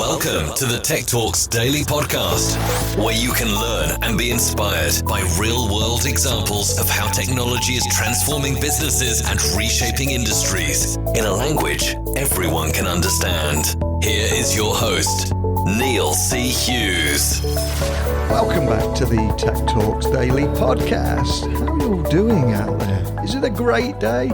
Welcome to the Tech Talks Daily Podcast, where you can learn and be inspired by real-world examples of how technology is transforming businesses and reshaping industries in a language everyone can understand. Here is your host, Neil C. Hughes. Welcome back to the Tech Talks Daily Podcast. How are you all doing out there? Is it a great day?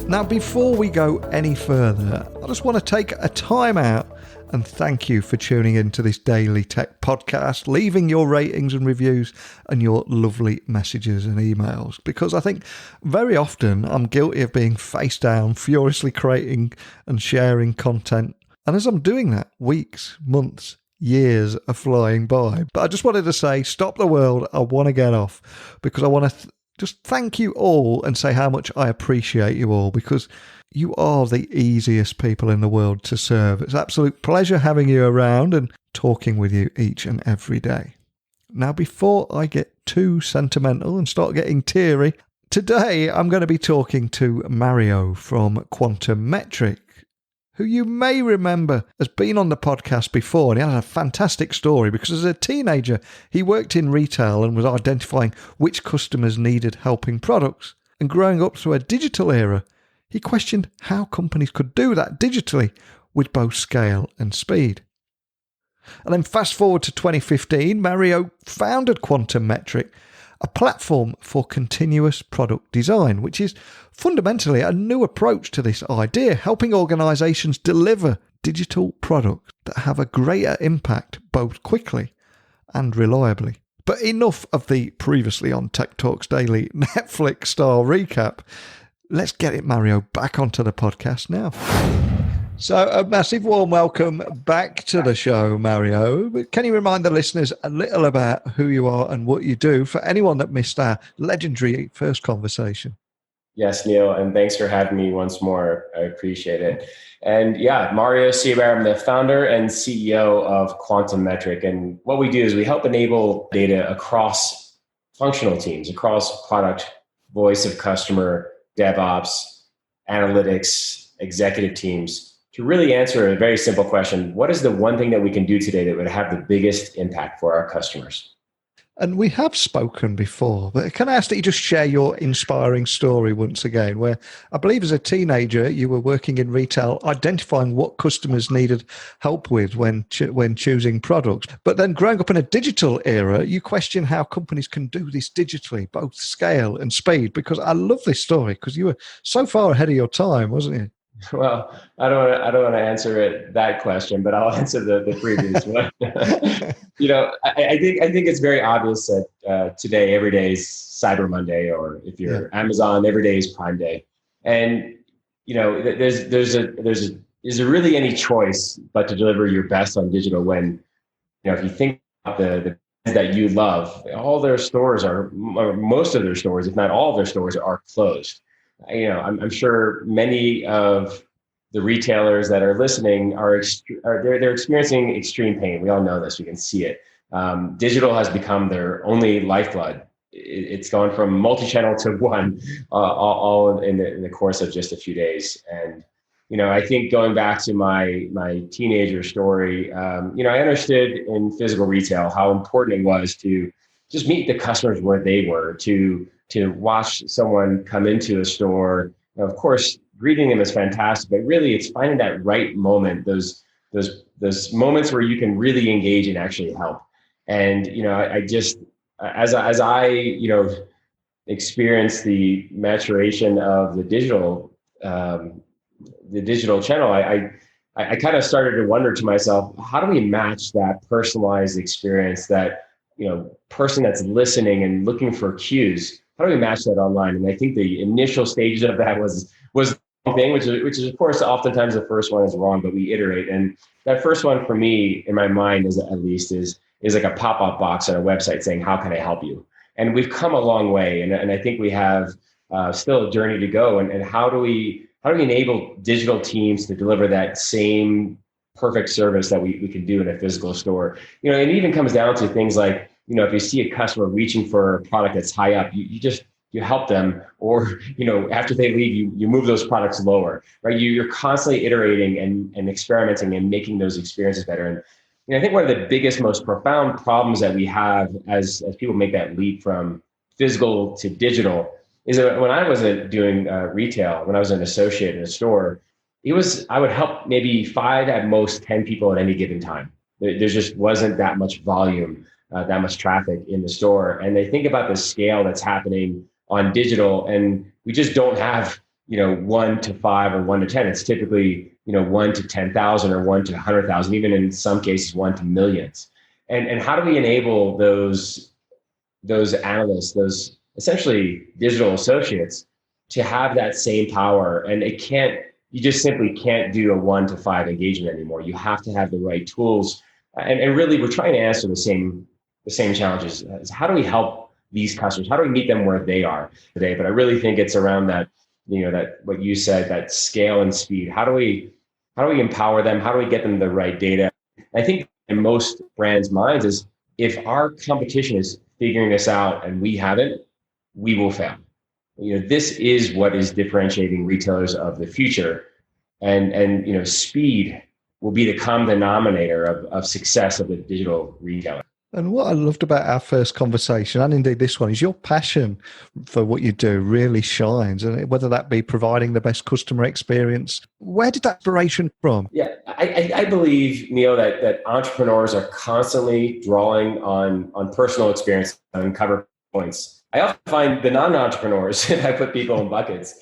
Now, before we go any further, I just want to take a time out and thank you for tuning into this daily tech podcast, leaving your ratings and reviews and your lovely messages and emails, because I think very often I'm guilty of being face down, furiously creating and sharing content. And as I'm doing that, weeks, months, years are flying by. But I just wanted to say, stop the world. I want to get off because I want to just thank you all and say how much I appreciate you all, because you are the easiest people in the world to serve. It's an absolute pleasure having you around and talking with you each and every day. Now, before I get too sentimental and start getting teary, today I'm going to be talking to Mario from Quantum Metric, who you may remember has been on the podcast before, and he has a fantastic story because as a teenager, he worked in retail and was identifying which customers needed helping products. And growing up through a digital era, he questioned how companies could do that digitally with both scale and speed. And then fast forward to 2015, Mario founded Quantum Metric, a platform for continuous product design, which is fundamentally a new approach to this idea, helping organizations deliver digital products that have a greater impact both quickly and reliably. But enough of the previously on Tech Talks Daily Netflix style recap. Let's get it, Mario, back onto the podcast now. So a massive warm welcome back to the show, Mario. But can you remind the listeners a little about who you are and what you do for anyone that missed our legendary first conversation? Yes, Neil, and thanks for having me once more. I appreciate it. And yeah, Mario Ciabarra, I'm the founder and CEO of Quantum Metric. And what we do is we help enable data across functional teams, across product, voice of customer, DevOps, analytics, executive teams, to really answer a very simple question. What is the one thing that we can do today that would have the biggest impact for our customers? And we have spoken before, but can I ask that you just share your inspiring story once again, where I believe as a teenager, you were working in retail, identifying what customers needed help with when choosing products. But then growing up in a digital era, you question how companies can do this digitally, both scale and speed, because I love this story because you were so far ahead of your time, wasn't you? Well, I don't want to answer that question, but I'll answer the previous one. I think it's very obvious that today, every day is Cyber Monday, or if you're Amazon, every day is Prime Day. And is there really any choice but to deliver your best on digital when, if you think about the that you love, all their stores or most of their stores, if not all of their stores, are closed. I'm sure many of the retailers that are listening they're experiencing extreme pain. We all know this. We can see it. Digital has become their only lifeblood. It's gone from multi-channel to one, all in the course of just a few days. And I think going back to my teenager story, I understood in physical retail how important it was to just meet the customers where they were, to watch someone come into a store. Of course, greeting them is fantastic, but really it's finding that right moment, those moments where you can really engage and actually help. And, I just, as I experience the maturation of the digital channel, I kind of started to wonder to myself, how do we match that personalized experience, that, person that's listening and looking for cues? How do we match that online? And I think the initial stages of that was the thing, which is of course oftentimes the first one is wrong, but we iterate. And that first one for me, in my mind, is like a pop-up box on a website saying, "How can I help you?" And we've come a long way, and I think we have still a journey to go. And how do we enable digital teams to deliver that same perfect service that we can do in a physical store? It even comes down to things like, if you see a customer reaching for a product that's high up, you you help them, or, after they leave, you move those products lower, right? You're constantly iterating and experimenting and making those experiences better. And I think one of the biggest, most profound problems that we have as people make that leap from physical to digital is that when I was doing retail, when I was an associate in a store, I would help maybe 5 at most 10 people at any given time. There just wasn't that much volume, that much traffic in the store. And they think about the scale that's happening on digital, and we just don't have 1 to 5 or 1 to 10. It's typically 1 to 10,000 or 1 to 100,000, even in some cases 1 to millions. And how do we enable those analysts, those essentially digital associates, to have that same power? And you just simply can't do a 1 to 5 engagement anymore. You have to have the right tools. And really, we're trying to answer the same challenges. How do we help these customers? How do we meet them where they are today? But I really think it's around that, that what you said, that scale and speed. How do we empower them? How do we get them the right data? I think in most brands' minds is, if our competition is figuring this out and we haven't, we will fail. This is what is differentiating retailers of the future. And speed will be the common denominator of success of the digital retailer. And what I loved about our first conversation, and indeed this one, is your passion for what you do really shines. And whether that be providing the best customer experience, where did that inspiration from? Yeah, I believe, Neil, that entrepreneurs are constantly drawing on personal experience to uncover points. I often find the non-entrepreneurs, if I put people in buckets,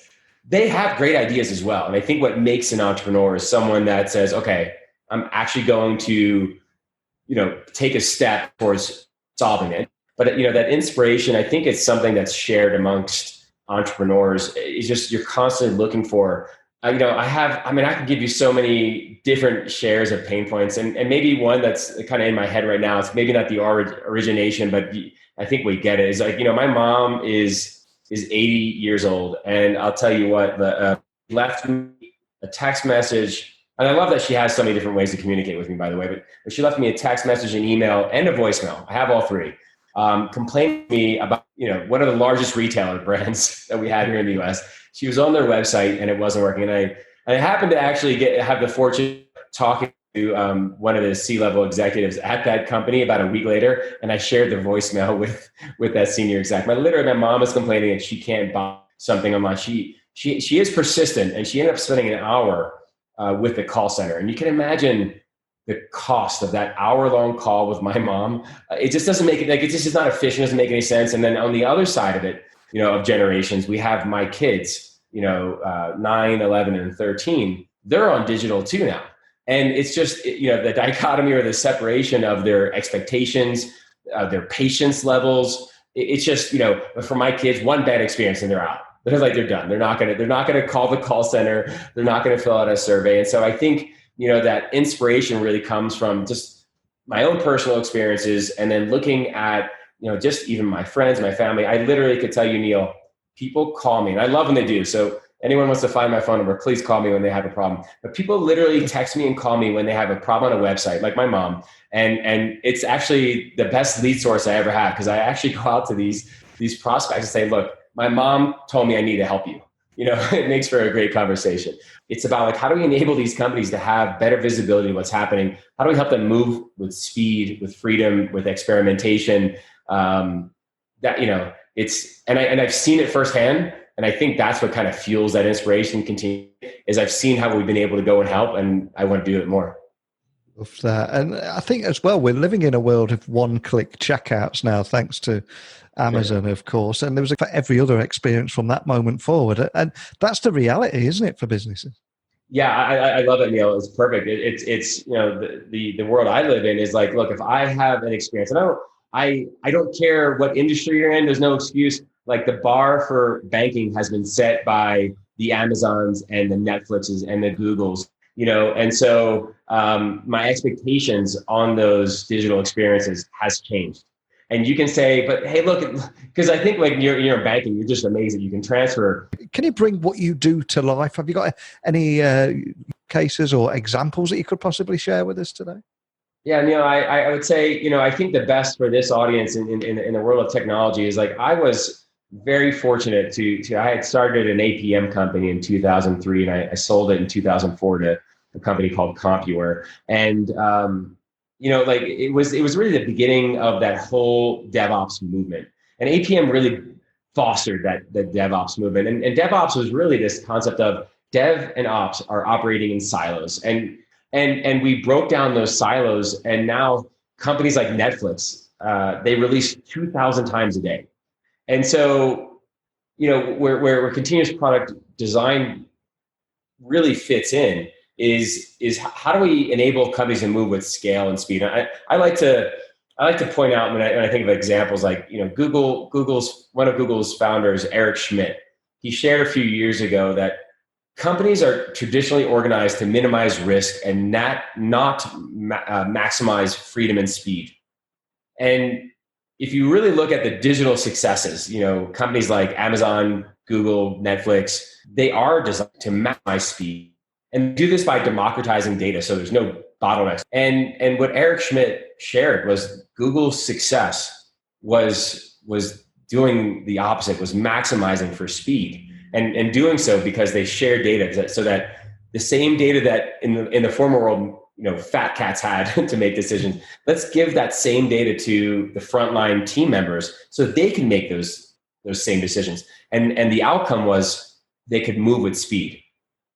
they have great ideas as well. And I think what makes an entrepreneur is someone that says, okay, I'm actually going to take a step towards solving it. But, that inspiration, I think it's something that's shared amongst entrepreneurs. It's just, you're constantly looking for, I can give you so many different shares of pain points, and maybe one that's kind of in my head right now. It's maybe not the origination, but I think we get it. Is like, my mom is 80 years old, and I'll tell you what, left me a text message. And I love that she has so many different ways to communicate with me, by the way, but she left me a text message, an email, and a voicemail. I have all three. Complaining to me about, one of the largest retailer brands that we had here in the US. She was on their website and it wasn't working. And I happened to actually have the fortune talking to one of the C-level executives at that company about a week later. And I shared the voicemail with that senior exec. My mom is complaining that she can't buy something online. She is persistent, and she ended up spending an hour with the call center. And you can imagine the cost of that hour-long call with my mom. It just doesn't make it, it's just not efficient, doesn't make any sense. And then on the other side of it, of generations, we have my kids, 9, 11, and 13. They're on digital too now. And it's just, the dichotomy or the separation of their expectations, their patience levels. It's just, for my kids, one bad experience and they're out. They're done. They're not gonna call the call center. They're not gonna fill out a survey. And so I think, that inspiration really comes from just my own personal experiences, and then looking at, just even my friends, my family. I literally could tell you, Neil, people call me, and I love when they do. So anyone wants to find my phone number, please call me when they have a problem. But people literally text me and call me when they have a problem on a website, like my mom. And it's actually the best lead source I ever have, because I actually go out to these prospects and say, look, my mom told me I need to help you. It makes for a great conversation. It's about like, how do we enable these companies to have better visibility of what's happening? How do we help them move with speed, with freedom, with experimentation? It's, and I've seen it firsthand. And I think that's what kind of fuels that inspiration continue, is I've seen how we've been able to go and help, and I want to do it more. Love that. And I think as well, we're living in a world of one-click checkouts now, thanks to Amazon, of course. And there was for every other experience from that moment forward. And that's the reality, isn't it, for businesses? Yeah, I love it, Neil. It's perfect. It's the world I live in is like, look, if I have an experience, and I don't care what industry you're in, there's no excuse. Like, the bar for banking has been set by the Amazons and the Netflixes and the Googles, and so my expectations on those digital experiences has changed. And you can say, but hey, look, because I think like you're in banking, you're just amazing. You can transfer. Can you bring what you do to life? Have you got any cases or examples that you could possibly share with us today? Yeah, Neil, I would say, I think the best for this audience in the world of technology is like, I was very fortunate to I had started an APM company in 2003, and I sold it in 2004 to a company called CompuWare. And like it was really the beginning of that whole DevOps movement. And APM really fostered the DevOps movement. And DevOps was really this concept of dev and ops are operating in silos. And we broke down those silos, and now companies like Netflix, they release 2,000 times a day. And so, where continuous product design really fits in is how do we enable companies to move with scale and speed? I like to point out when I think of examples like, one of Google's founders, Eric Schmidt, he shared a few years ago that companies are traditionally organized to minimize risk and not maximize freedom and speed. And if you really look at the digital successes, companies like Amazon, Google, Netflix, they are designed to maximize speed and do this by democratizing data. So there's no bottlenecks. And what Eric Schmidt shared was Google's success was doing the opposite, was maximizing for speed and doing so because they share data so that the same data that in the former world, fat cats had to make decisions. Let's give that same data to the frontline team members so they can make those same decisions. And the outcome was they could move with speed.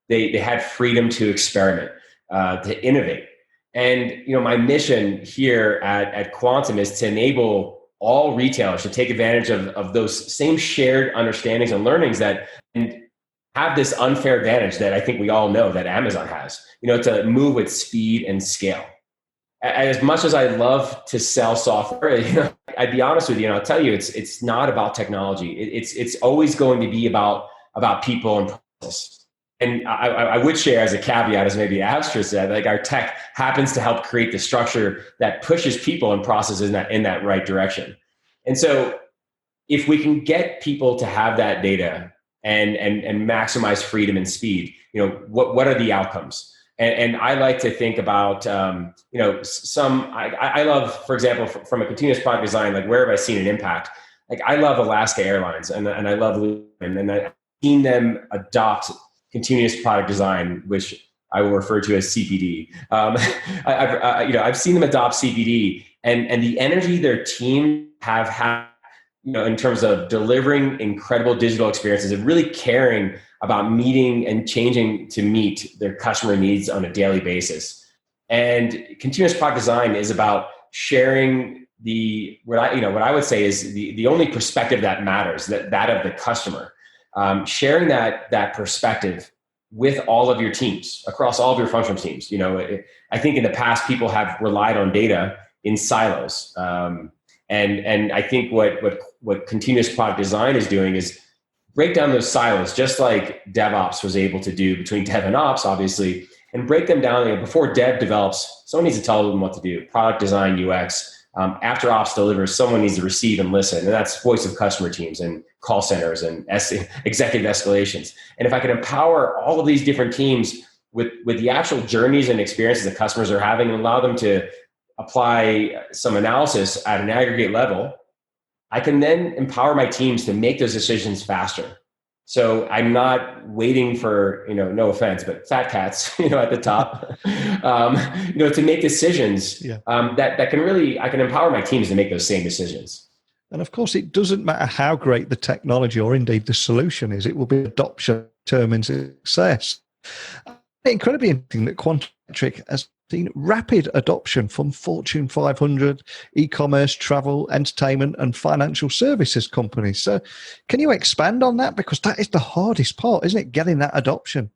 They had freedom to experiment, to innovate. And my mission here at Quantum is to enable all retailers to take advantage of those same shared understandings and learnings and have this unfair advantage that I think we all know that Amazon has, to move with speed and scale. As much as I love to sell software, I'd be honest with you, and I'll tell you, it's not about technology. It's always going to be about people and process. And I would share as a caveat, as maybe Astra said, like our tech happens to help create the structure that pushes people and processes in that right direction. And so if we can get people to have that data and maximize freedom and speed, what are the outcomes? And I like to think about, I love, for example, from a continuous product design, like where have I seen an impact? Like I love Alaska Airlines and I love Lululemon, and I've seen them adopt continuous product design, which I will refer to as CPD. I've seen them adopt CPD and the energy their team have had, in terms of delivering incredible digital experiences and really caring about meeting and changing to meet their customer needs on a daily basis. And continuous product design is about sharing what I would say is the only perspective that matters, that of the customer. Sharing that perspective with all of your teams, across all of your functional teams. I think in the past people have relied on data in silos. And I think what continuous product design is doing is break down those silos, just like DevOps was able to do between dev and ops, obviously, and break them down. Before dev develops, someone needs to tell them what to do. Product design, UX. After ops delivers, someone needs to receive and listen. And that's voice of customer teams and call centers and executive escalations. And if I can empower all of these different teams with the actual journeys and experiences that customers are having and allow them to apply some analysis at an aggregate level, I can then empower my teams to make those decisions faster. So I'm not waiting for, no offense, but fat cats, at the top, to make decisions that can really, I can empower my teams to make those same decisions. And of course, it doesn't matter how great the technology or indeed the solution is, it will be adoption determines success. Incredibly interesting that Quantric has seen rapid adoption from Fortune 500, e-commerce, travel, entertainment, and financial services companies. So can you expand on that? Because that is the hardest part, isn't it? Getting that adoption.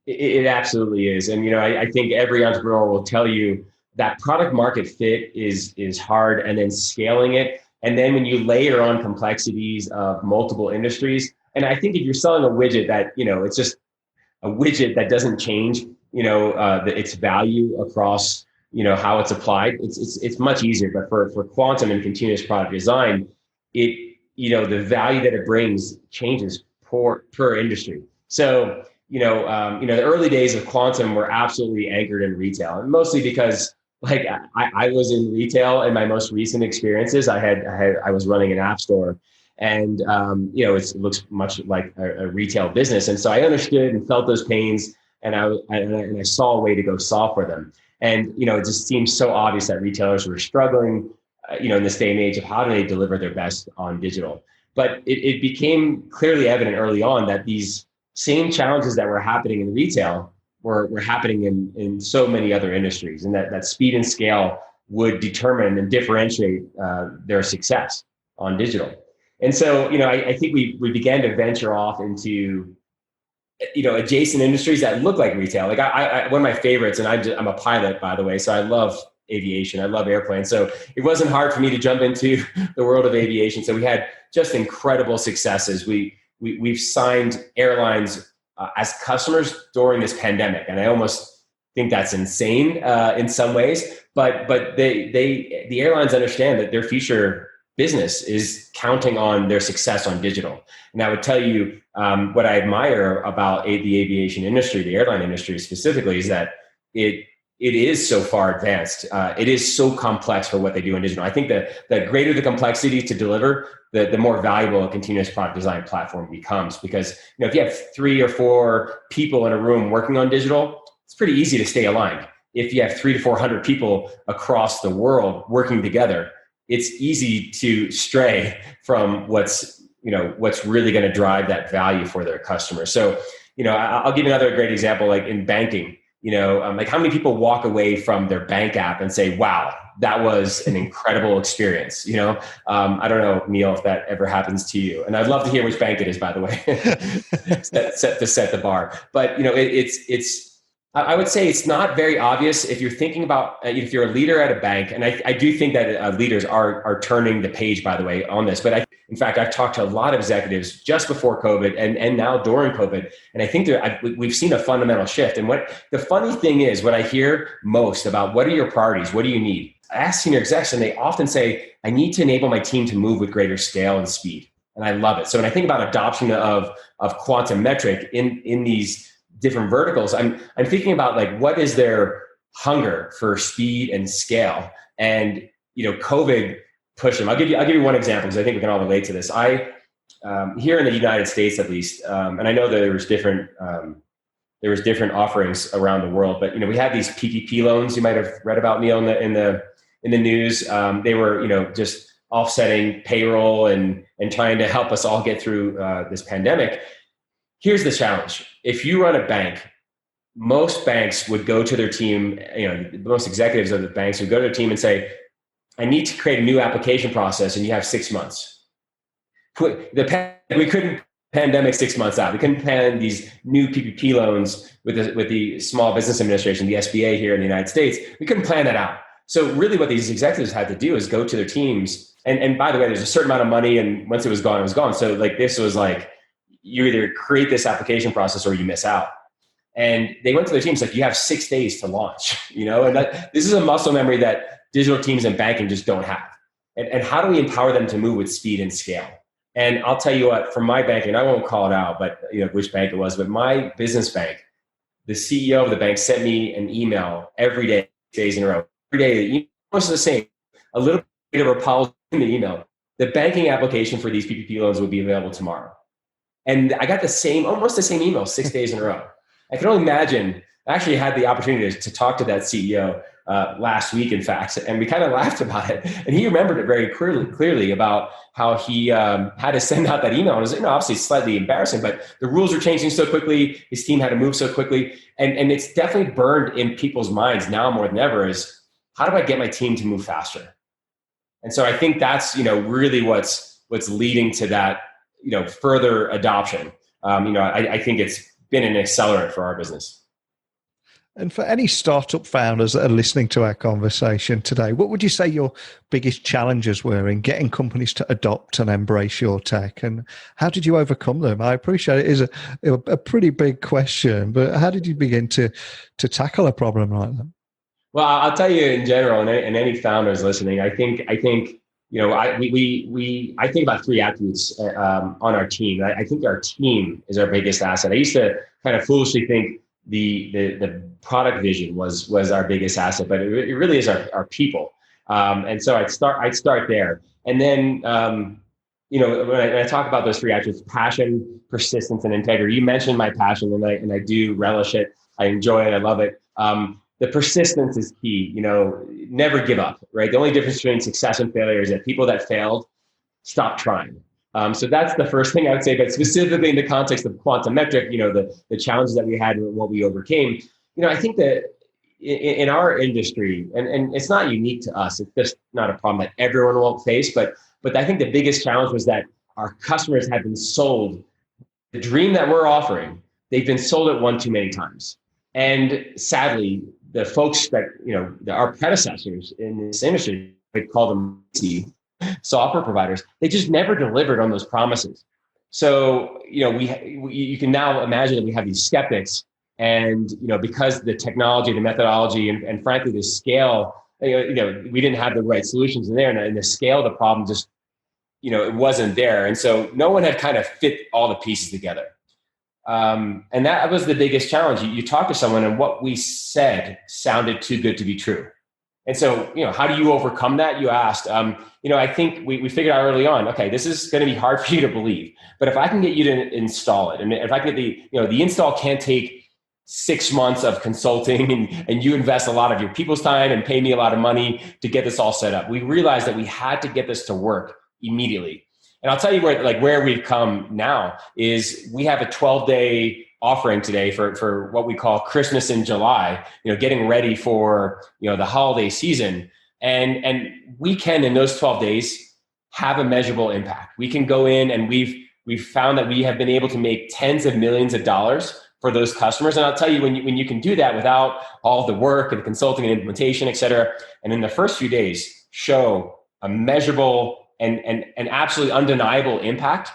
It absolutely is. And, I think every entrepreneur will tell you that product market fit is hard, and then scaling it. And then when you layer on complexities of multiple industries, and I think if you're selling a widget that, it's just a widget that doesn't change, its value across, how it's applied, it's much easier. But for Quantum and continuous product design, the value that it brings changes per industry. So, the early days of Quantum were absolutely anchored in retail, and mostly because I was in retail in my most recent experiences. I was running an app store, And, it looks much like a retail business. And so I understood and felt those pains, and I saw a way to go solve for them. And, it just seems so obvious that retailers were struggling, in this day and age of how do they deliver their best on digital. But it became clearly evident early on that these same challenges that were happening in retail were happening in so many other industries, and that speed and scale would determine and differentiate their success on digital. And so, I think we began to venture off into, adjacent industries that look like retail. Like I one of my favorites, and I'm a pilot, by the way, so I love aviation. I love airplanes. So it wasn't hard for me to jump into the world of aviation. So we had just incredible successes. We've signed airlines as customers during this pandemic, and I almost think that's insane in some ways. But the airlines understand that their future business is counting on their success on digital. And I would tell you what I admire about the aviation industry, the airline industry specifically, is that it is so far advanced. It is so complex for what they do in digital. I think that the greater the complexity to deliver, the more valuable a continuous product design platform becomes. Because if you have 3 or 4 people in a room working on digital, it's pretty easy to stay aligned. If you have 300 to 400 people across the world working together, it's easy to stray from what's really going to drive that value for their customers. So, I'll give you another great example, like in banking. Like how many people walk away from their bank app and say, wow, that was an incredible experience. I don't know, Neil, if that ever happens to you. And I'd love to hear which bank it is, by the way, to set the bar. But, I would say it's not very obvious if you're thinking about, if you're a leader at a bank, and I do think that leaders are turning the page, by the way, on this. But in fact, I've talked to a lot of executives just before COVID and now during COVID. And I think we've seen a fundamental shift. And what the funny thing is, what I hear most about what are your priorities? What do you need? I ask senior execs, and they often say, I need to enable my team to move with greater scale and speed. And I love it. So when I think about adoption of quantum metric in these different verticals, I'm thinking about like, what is their hunger for speed and scale? And, COVID pushed them. I'll give you one example, because I think we can all relate to this. Here in the United States, at least, and I know that there was different offerings around the world, but, we have these PPP loans you might have read about, Neil, in the news. They were, just offsetting payroll and trying to help us all get through this pandemic. Here's the challenge. If you run a bank, most banks would go to their team, most executives of the banks would go to their team and say, I need to create a new application process, and you have 6 months. We couldn't pandemic 6 months out. We couldn't plan these new PPP loans with the Small Business Administration, the SBA here in the United States. We couldn't plan that out. So really what these executives had to do is go to their teams. And by the way, there's a certain amount of money, and once it was gone, it was gone. So like this was like, you either create this application process or you miss out. And they went to their teams like, you have 6 days to launch, and this is a muscle memory that digital teams in banking just don't have. And how do we empower them to move with speed and scale? And I'll tell you what, from my bank, and I won't call it out, but which bank it was, but my business bank, the CEO of the bank sent me an email every day, days in a row. Every day, the email was the same. A little bit of a policy in the email. The banking application for these PPP loans will be available tomorrow. And I got almost the same email 6 days in a row. I can only imagine. I actually had the opportunity to talk to that CEO last week, in fact, and we kind of laughed about it. And he remembered it very clearly about how he had to send out that email. And it was obviously slightly embarrassing, but the rules are changing so quickly. His team had to move so quickly. And it's definitely burned in people's minds now more than ever is, how do I get my team to move faster? And so I think that's, really what's leading to that, further adoption. I think it's been an accelerant for our business. And for any startup founders that are listening to our conversation today, what would you say your biggest challenges were in getting companies to adopt and embrace your tech? And how did you overcome them? I appreciate it is a pretty big question, but how did you begin to tackle a problem like that? Well, I'll tell you in general, and any founders listening, I think I think about 3 attributes on our team. I think our team is our biggest asset. I used to kind of foolishly think the product vision was our biggest asset, but it really is our people. And so I'd start there, and then when I talk about those three attributes, passion, persistence, and integrity, you mentioned my passion, and I do relish it. I enjoy it. I love it. The persistence is key. Never give up, right? The only difference between success and failure is that people that failed stop trying. So that's the first thing I would say, but specifically in the context of Quantum Metric, the challenges that we had and what we overcame, I think that in our industry, and it's not unique to us, it's just not a problem that everyone will face, but I think the biggest challenge was that our customers have been sold the dream that we're offering. They've been sold it one too many times. And sadly, the folks that, our predecessors in this industry, we call them software providers, they just never delivered on those promises. So, you can now imagine that we have these skeptics, and, because the technology, the methodology, and frankly, the scale, we didn't have the right solutions in there, and the scale of the problem just, it wasn't there. And so no one had kind of fit all the pieces together. And that was the biggest challenge. You talk to someone and what we said sounded too good to be true. And so, how do you overcome that? You asked. I think we figured out early on, okay, this is going to be hard for you to believe, but if I can get you to install it, and if I can get the install can't take 6 months of consulting, and you invest a lot of your people's time and pay me a lot of money to get this all set up. We realized that we had to get this to work immediately. And I'll tell you where we've come now is we have a 12-day offering today for what we call Christmas in July, getting ready for, the holiday season. And we can, in those 12 days, have a measurable impact. We can go in, and we've found that we have been able to make tens of millions of dollars for those customers. And I'll tell you, when you can do that without all the work and consulting and implementation, et cetera, and in the first few days show a measurable and absolutely undeniable impact,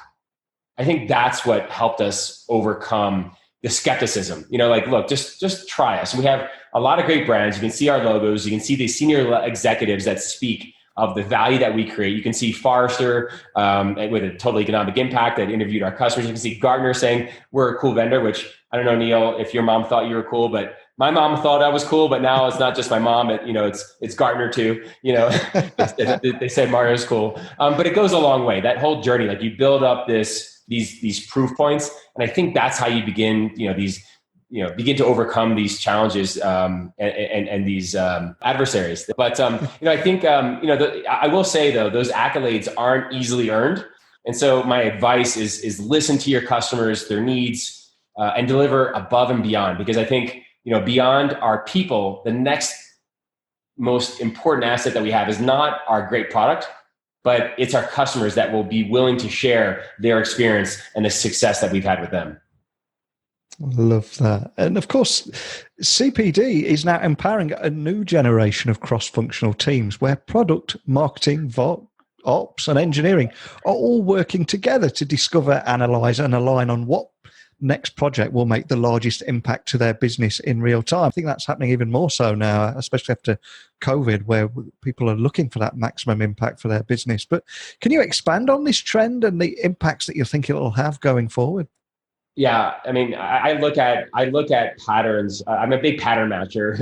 I think that's what helped us overcome the skepticism. Look, just try us. We have a lot of great brands. You can see our logos. You can see the senior executives that speak of the value that we create. You can see Forrester with a total economic impact that interviewed our customers. You can see Gartner saying we're a cool vendor, which I don't know, Neil, if your mom thought you were cool, but my mom thought I was cool. But now it's not just my mom. It's Gartner too. They said Mario's cool. But it goes a long way. That whole journey, you build up these proof points, and I think that's how you begin. Begin to overcome these challenges and these adversaries. But I think I will say though, those accolades aren't easily earned, and so my advice is listen to your customers, their needs, and deliver above and beyond. Because I think beyond our people, the next most important asset that we have is not our great product, but it's our customers that will be willing to share their experience and the success that we've had with them. I love that. And of course, CPD is now empowering a new generation of cross-functional teams where product, marketing, ops, and engineering are all working together to discover, analyze, and align on what next project will make the largest impact to their business in real time. I think that's happening even more so now, especially after COVID, where people are looking for that maximum impact for their business. But can you expand on this trend and the impacts that you think it will have going forward? Yeah, I mean, I look at patterns. I'm a big pattern matcher.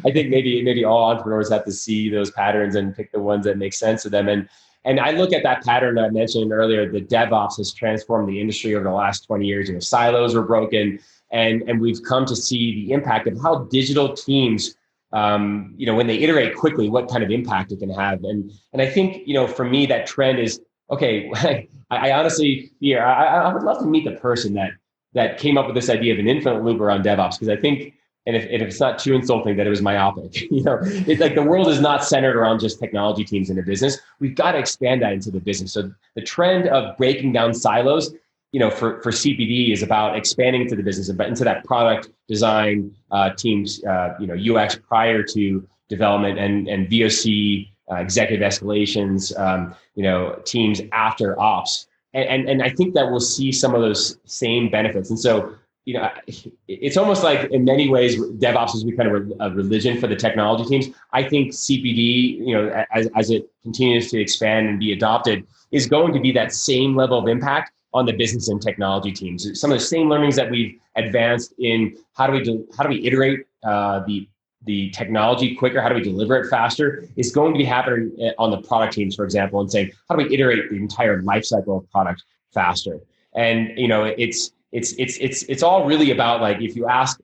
I think maybe all entrepreneurs have to see those patterns and pick the ones that make sense to them. And I look at that pattern that I mentioned earlier. The DevOps has transformed the industry over the last 20 years. Silos were broken, and we've come to see the impact of how digital teams, when they iterate quickly, what kind of impact it can have. And I think for me, that trend is okay. I honestly fear. I would love to meet the person that came up with this idea of an infinite loop around DevOps, because I think, and if it's not too insulting, that it was myopic. It's like the world is not centered around just technology teams in a business. We've got to expand that into the business. So the trend of breaking down silos, for CPD is about expanding into the business, into that product design teams, UX prior to development, and VOC, executive escalations, teams after ops. And I think that we'll see some of those same benefits. And so, it's almost like in many ways, DevOps has become a religion for the technology teams. I think CPD, as it continues to expand and be adopted, is going to be that same level of impact on the business and technology teams. Some of the same learnings that we've advanced in how do we iterate the the technology quicker? How do we deliver it faster? Is going to be happening on the product teams, for example, and saying, how do we iterate the entire life cycle of product faster? And, it's all really about, like, if you ask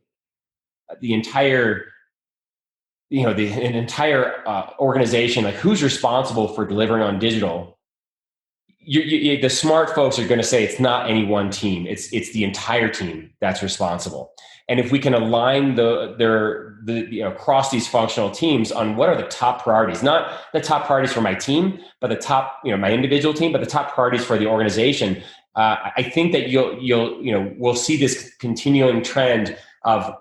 the entire, an entire organization, like, who's responsible for delivering on digital? The smart folks are going to say it's not any one team. It's the entire team that's responsible. And if we can align across these functional teams on what are the top priorities, not the top priorities for my team, but the top, my individual team, but the top priorities for the organization. I think that we'll see this continuing trend of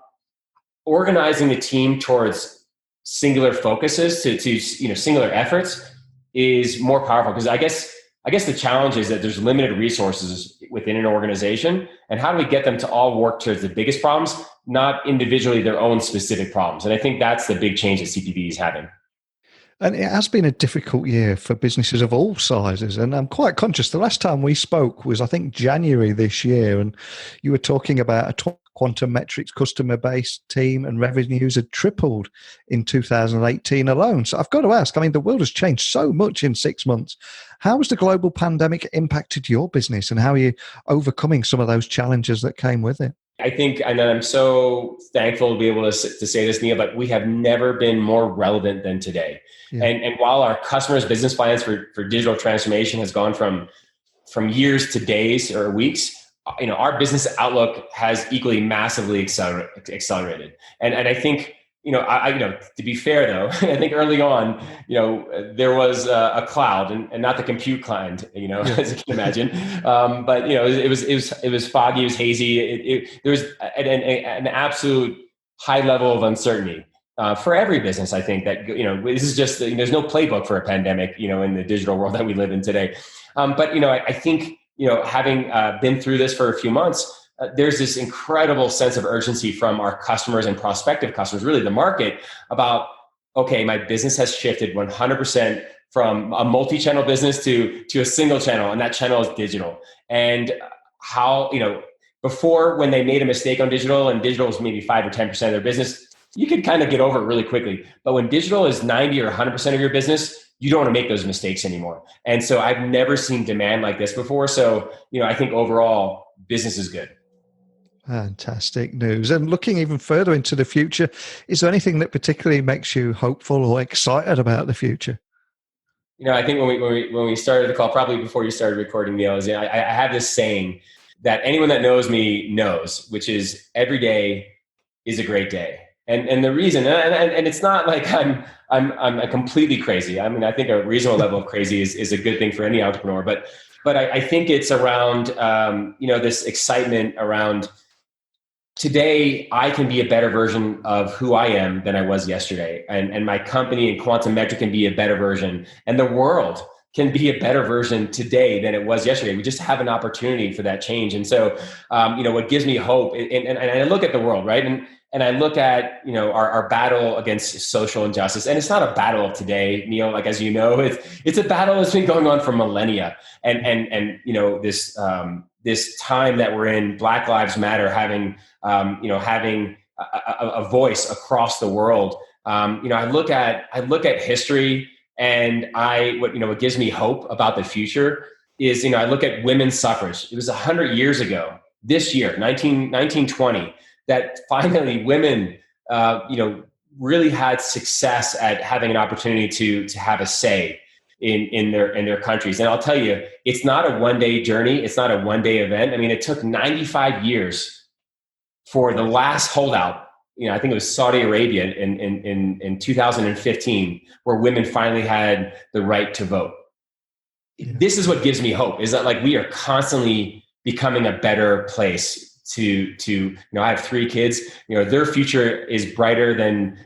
organizing the team towards singular focuses to singular efforts is more powerful, because I guess the challenge is that there's limited resources within an organization, and how do we get them to all work towards the biggest problems, not individually their own specific problems? And I think that's the big change that CPB is having. And it has been a difficult year for businesses of all sizes. And I'm quite conscious, the last time we spoke was, I think, January this year, and you were talking about a Quantum Metrics customer base team, and revenues had tripled in 2018 alone. So I've got to ask, the world has changed so much in 6 months. How has the global pandemic impacted your business, and how are you overcoming some of those challenges that came with it? I think, and I'm so thankful to be able to say this, Neil, but we have never been more relevant than today. Yeah. And while our customers' business plans for digital transformation has gone from years to days or weeks, our business outlook has equally massively accelerated. And I think, to be fair though, I think early on, there was a cloud, and not the compute kind, as you can imagine. But it was foggy, it was hazy. There was an absolute high level of uncertainty for every business. I think that, this is just, there's no playbook for a pandemic, in the digital world that we live in today. But I think, having been through this for a few months, there's this incredible sense of urgency from our customers and prospective customers, really the market, about, okay, my business has shifted 100% from a multi-channel business to a single channel, and that channel is digital. And how, before, when they made a mistake on digital, and digital was maybe 5 or 10% of their business, you could kind of get over it really quickly. But when digital is 90 or 100% of your business, you don't want to make those mistakes anymore. And so I've never seen demand like this before. So, I think overall business is good. Fantastic news. And looking even further into the future, is there anything that particularly makes you hopeful or excited about the future? I think when we started the call, probably before you started recording, Neil, I have this saying that anyone that knows me knows, which is every day is a great day. And the reason, and it's not like I'm completely crazy. I think a reasonable level of crazy is a good thing for any entrepreneur. But I think it's around this excitement around today. I can be a better version of who I am than I was yesterday, and my company and Quantum Metric can be a better version, and the world can be a better version today than it was yesterday. We just have an opportunity for that change. And so, what gives me hope, and I look at the world, right? And I look at, our battle against social injustice, and it's not a battle of today, Neil, like, as you know, it's a battle that's been going on for millennia. And this time that we're in, Black Lives Matter, having a voice across the world. I look at history, and what gives me hope about the future is, I look at women's suffrage. It was 100 years ago this year, 1920, that finally women, really had success at having an opportunity to have a say in their countries. And I'll tell you, it's not a one-day journey. It's not a one-day event. It took 95 years for the last holdout. I think it was Saudi Arabia in 2015, where women finally had the right to vote. Yeah. This is what gives me hope, is that, like, we are constantly becoming a better place to I have 3 kids, their future is brighter than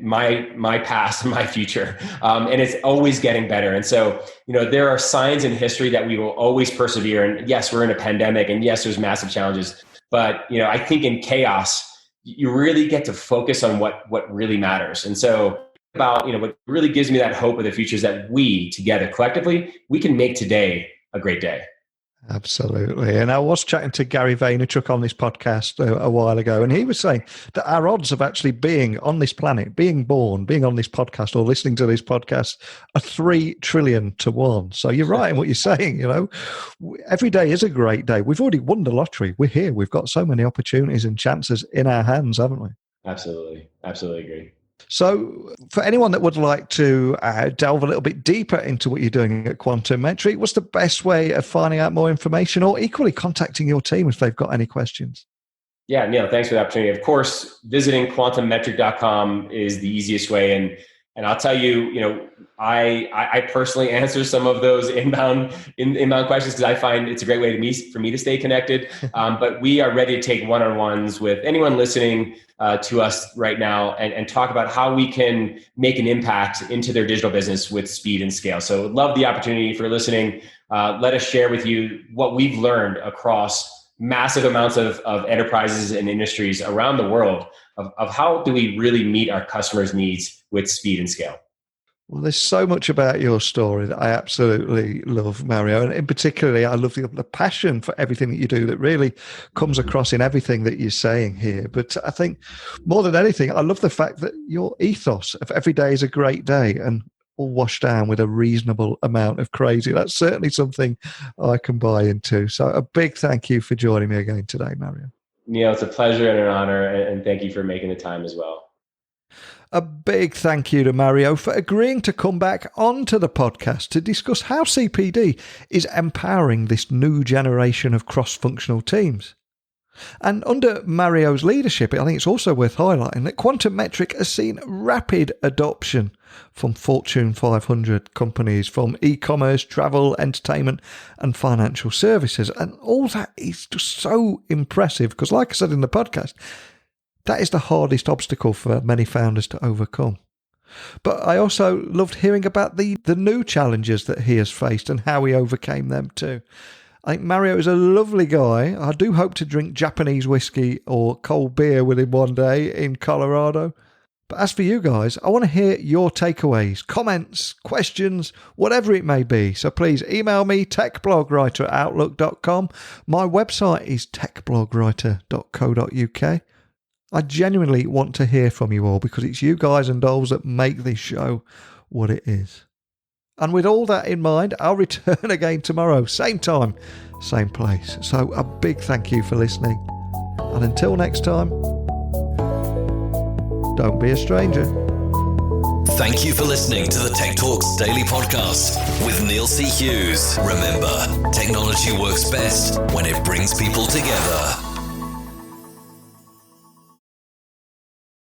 my past and my future. And it's always getting better. And so, there are signs in history that we will always persevere. And yes, we're in a pandemic, and yes, there's massive challenges, but, I think in chaos, you really get to focus on what really matters. And so what really gives me that hope of the future is that we together collectively, we can make today a great day. Absolutely. And I was chatting to Gary Vaynerchuk on this podcast a while ago, and he was saying that our odds of actually being on this planet, being born, being on this podcast or listening to this podcast are 3 trillion to 1. So you're right in what you're saying. Every day is a great day. We've already won the lottery. We're here. We've got so many opportunities and chances in our hands, haven't we? Absolutely. Absolutely agree. So for anyone that would like to delve a little bit deeper into what you're doing at Quantum Metric, what's the best way of finding out more information, or equally contacting your team if they've got any questions? Yeah, Neil, thanks for the opportunity. Of course, visiting quantummetric.com is the easiest way. And I'll tell you, I personally answer some of those inbound questions because I find it's a great way for me to stay connected. But we are ready to take one-on-ones with anyone listening to us right now and talk about how we can make an impact into their digital business with speed and scale. So love the opportunity for listening. Let us share with you what we've learned across massive amounts of enterprises and industries around the world of how do we really meet our customers' needs with speed and scale. Well, there's so much about your story that I absolutely love, Mario. And in particular, I love the passion for everything that you do that really comes across in everything that you're saying here. But I think more than anything, I love the fact that your ethos of every day is a great day and all washed down with a reasonable amount of crazy. That's certainly something I can buy into. So a big thank you for joining me again today, Mario. Neil, it's a pleasure and an honor. And thank you for making the time as well. A big thank you to Mario for agreeing to come back onto the podcast to discuss how CPD is empowering this new generation of cross-functional teams. And under Mario's leadership, I think it's also worth highlighting that Quantum Metric has seen rapid adoption from Fortune 500 companies, from e-commerce, travel, entertainment, and financial services. And all that is just so impressive because, like I said in the podcast, that is the hardest obstacle for many founders to overcome. But I also loved hearing about the new challenges that he has faced and how he overcame them too. I think Mario is a lovely guy. I do hope to drink Japanese whiskey or cold beer with him one day in Colorado. But as for you guys, I want to hear your takeaways, comments, questions, whatever it may be. So please email me, techblogwriter@outlook.com. My website is techblogwriter.co.uk. I genuinely want to hear from you all because it's you guys and dolls that make this show what it is. And with all that in mind, I'll return again tomorrow, same time, same place. So a big thank you for listening. And until next time, don't be a stranger. Thank you for listening to the Tech Talks Daily Podcast with Neil C. Hughes. Remember, technology works best when it brings people together.